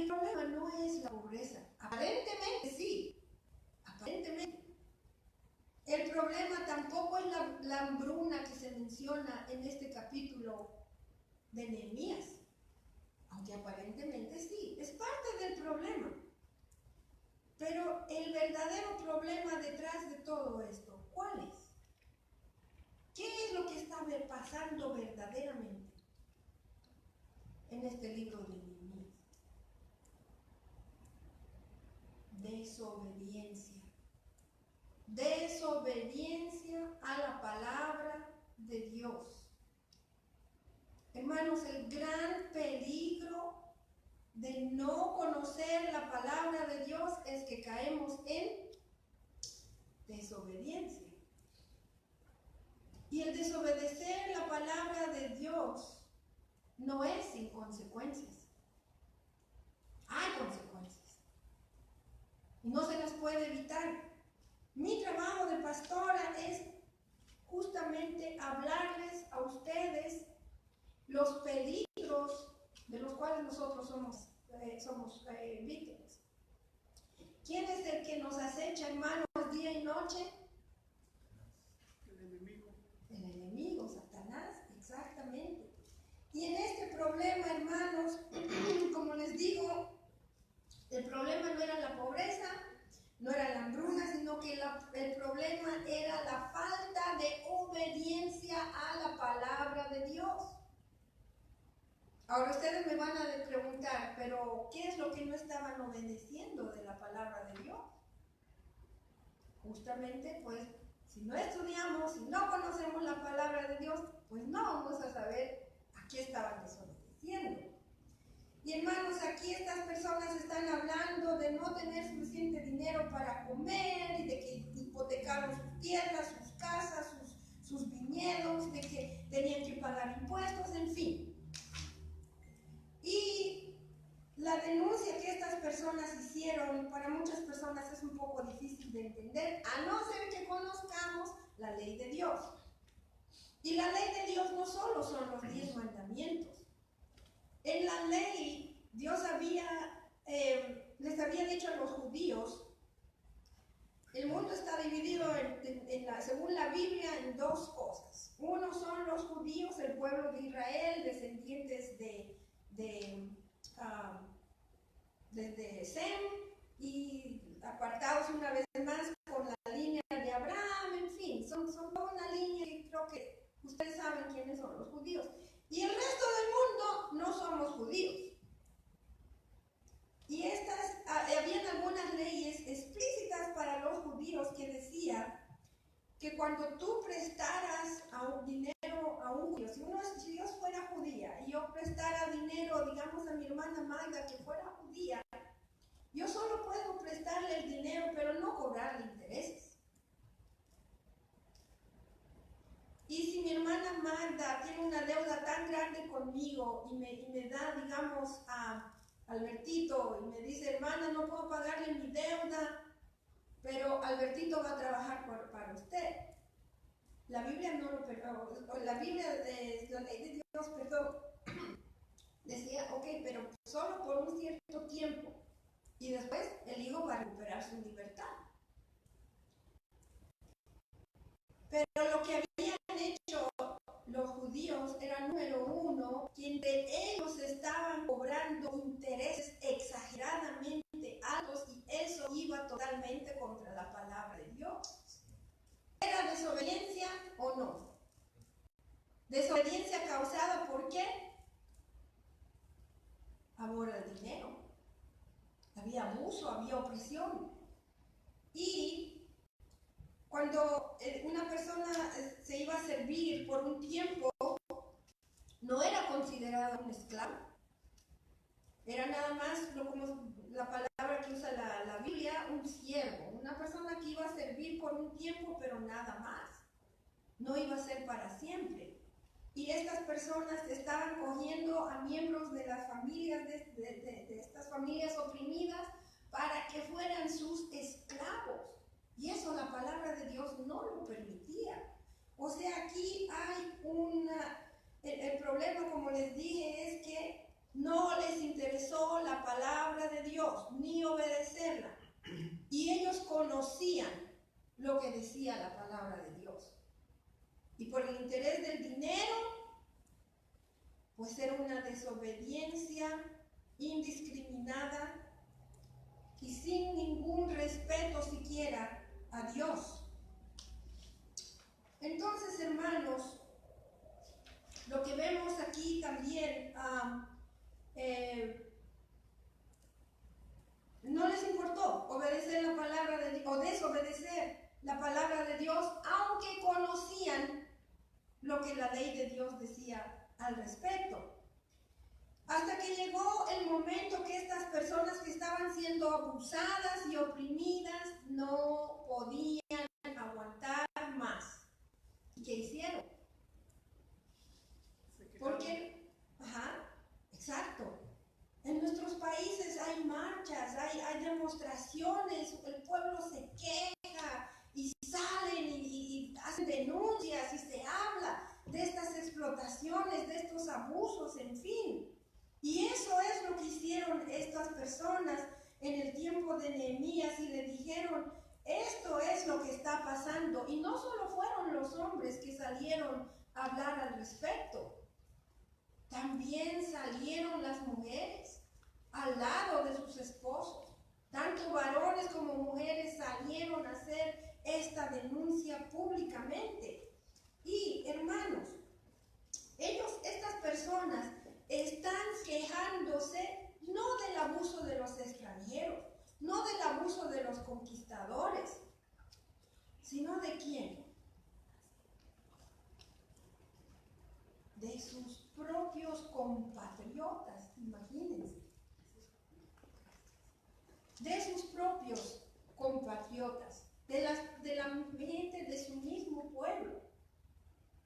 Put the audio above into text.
el problema no es la pobreza. Aparentemente sí, aparentemente. El problema tampoco es la hambruna que se menciona en este capítulo de Nehemías, aunque aparentemente sí, es parte del problema. Pero el verdadero problema detrás de todo esto, ¿cuál es? ¿Qué es lo que está pasando verdaderamente en este libro de Nehemías? Desobediencia. Desobediencia a la palabra de Dios. Hermanos, el gran peligro de no conocer la palabra de Dios es que caemos en desobediencia. Y el desobedecer la palabra de Dios no es sin consecuencias. Hay consecuencias. Y no se las puede evitar. Mi trabajo de pastora es justamente hablarles a ustedes los peligros de los cuales nosotros somos víctimas. ¿Quién es el que nos acecha, hermanos, día y noche? El enemigo. El enemigo, Satanás, exactamente. Y en este problema, hermanos, como les digo, el problema no era la pobreza, no era la hambruna, sino que el problema era la falta de obediencia a la palabra de Dios. Ahora ustedes me van a preguntar, pero ¿qué es lo que no estaban obedeciendo de la palabra de Dios? Justamente, pues, si no estudiamos, si no conocemos la palabra de Dios, pues no vamos a saber a qué estaban desobedeciendo. Y hermanos, aquí estas personas están hablando de no tener suficiente dinero para comer, y de que hipotecaron sus tierras, sus casas, sus viñedos, de que tenían que pagar impuestos, en fin. Y la denuncia que estas personas hicieron, para muchas personas es un poco difícil de entender, a no ser que conozcamos la ley de Dios. Y la ley de Dios no solo son los 10 mandamientos. En la ley, Dios les había dicho a los judíos, el mundo está dividido según la Biblia en dos cosas. Uno son los judíos, el pueblo de Israel, descendientes de Sem, y apartados una vez más con la línea de Abraham, en fin, son toda una línea que creo que ustedes saben quiénes son los judíos. Y el resto del mundo no somos judíos. Y habían algunas leyes explícitas para los judíos que decía que cuando tú prestaras dinero a un judío, si Dios fuera judía y yo prestara dinero, digamos, a mi hermana Magda que fuera judía, yo solo puedo prestarle el dinero, pero no cobrarle intereses. Y si mi hermana Magda tiene una deuda tan grande conmigo y me da, digamos, a Albertito y me dice, hermana, no puedo pagarle mi deuda, pero Albertito va a trabajar para usted. La Biblia no lo perdonó. La Biblia, la ley de Dios, perdón, decía, ok, pero solo por un cierto tiempo. Y después el hijo va a recuperar su libertad. Pero lo que habían hecho los judíos era, número uno, que entre ellos estaban cobrando intereses exageradamente altos y eso iba totalmente contra la palabra de Dios. ¿Era desobediencia o no? Desobediencia causada ¿por qué? Amor al dinero. Había abuso, había opresión. Y cuando una persona se iba a servir por un tiempo, no era considerado un esclavo. Era nada más, como la palabra que usa la Biblia, un siervo. Una persona que iba a servir por un tiempo, pero nada más. No iba a ser para siempre. Y estas personas estaban cogiendo a miembros de las familias, de estas familias oprimidas, para que fueran sus esclavos. Y eso la palabra de Dios no lo permitía. O sea, aquí hay el problema, como les dije, es que no les interesó la palabra de Dios, ni obedecerla. Y ellos conocían lo que decía la palabra de Dios. Y por el interés del dinero, pues era una desobediencia indiscriminada y sin ningún respeto siquiera a Dios. Entonces, hermanos, lo que vemos aquí también, no les importó obedecer la palabra de Dios o desobedecer la palabra de Dios, aunque conocían lo que la ley de Dios decía al respecto. Hasta que llegó el momento que estas personas que estaban siendo abusadas y oprimidas no podían aguantar más. ¿Y qué hicieron? Porque, exacto. En nuestros países hay marchas, hay demostraciones, el pueblo se queja y salen y hacen denuncias y se habla de estas explotaciones, de estos abusos, en fin. Y eso es lo que hicieron estas personas en el tiempo de Nehemías y le dijeron, esto es lo que está pasando. Y no solo fueron los hombres que salieron a hablar al respecto, también salieron las mujeres al lado de sus esposos. Tanto varones como mujeres salieron a hacer esta denuncia públicamente. Y hermanos, estas personas están quejándose no del abuso de los extranjeros, no del abuso de los conquistadores, sino ¿de quién? De sus propios compatriotas, imagínense. De sus propios compatriotas, de la gente de su mismo pueblo.